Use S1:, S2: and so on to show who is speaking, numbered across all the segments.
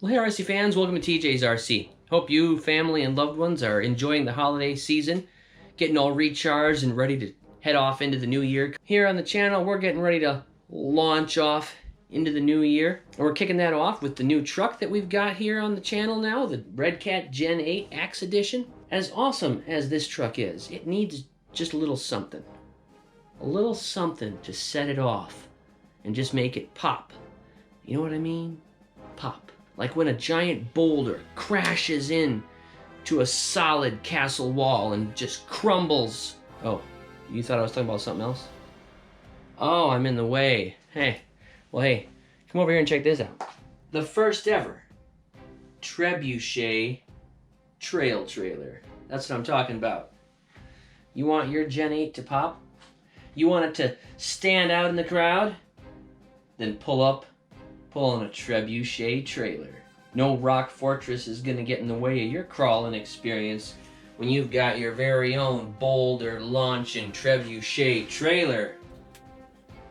S1: Well, hey RC fans, welcome to TJsRC. Hope you, family, and loved ones are enjoying the holiday season, getting all recharged and ready to head off into the new year. Here on the channel, we're getting ready to launch off into the new year. And we're kicking that off with the new truck that we've got here on the channel now, the Redcat Gen 8 Axe Edition. As awesome as this truck is, it needs just a little something. A little something to set it off and just make it pop. You know what I mean? Pop. Like when a giant boulder crashes in to a solid castle wall and just crumbles. Oh, you thought I was talking about something else? Oh, I'm in the way. Hey, well, hey, come over here and check this out. The first ever Trebuchet trail trailer. That's what I'm talking about. You want your Gen 8 to pop? You want it to stand out in the crowd? Then pull on a Trebuchet trailer. No rock fortress is gonna get in the way of your crawling experience when you've got your very own boulder launching Trebuchet trailer.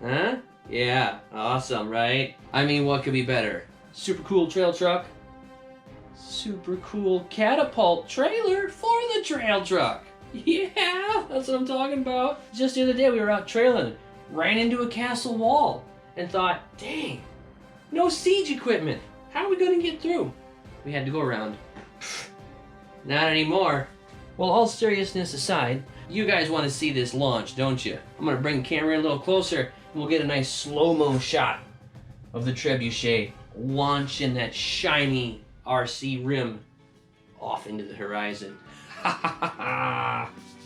S1: Huh? Yeah, awesome, right? I mean, what could be better? Super cool trail truck, super cool catapult trailer for the trail truck. Yeah, that's what I'm talking about. Just the other day we were out trailing, ran into a castle wall, and thought, dang, no siege equipment. How are we gonna get through? We had to go around. Not anymore. Well, all seriousness aside, you guys want to see this launch, don't you? I'm gonna bring the camera in a little closer, and we'll get a nice slow-mo shot of the Trebuchet launching that shiny RC rim off into the horizon.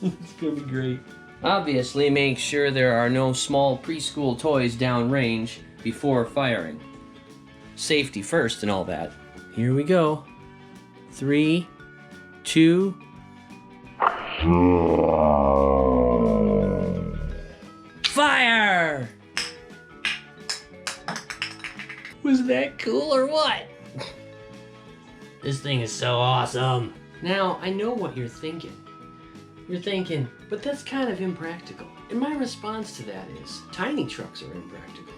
S1: It's gonna be great. Obviously, make sure there are no small preschool toys downrange before firing. Safety first and all that. Here we go. 3, 2. Fire! Was that cool or what? This thing is so awesome. Now, I know what you're thinking. You're thinking, but that's kind of impractical. And my response to that is, tiny trucks are impractical.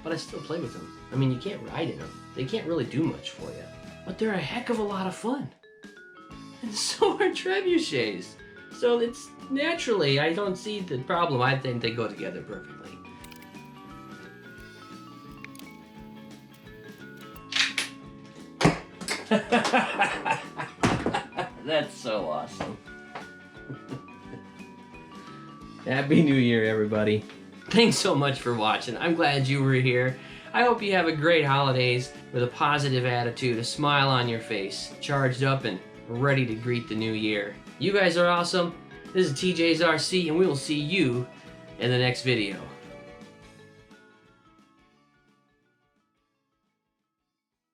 S1: But I still play with them. I mean, you can't ride in them. They can't really do much for you. But they're a heck of a lot of fun. And so are trebuchets. So it's naturally, I don't see the problem. I think they go together perfectly. That's so awesome. Happy New Year, everybody. Thanks so much for watching. I'm glad you were here. I hope you have a great holidays with a positive attitude, a smile on your face, charged up and ready to greet the new year. You guys are awesome. This is TJsRC, and we will see you in the next video.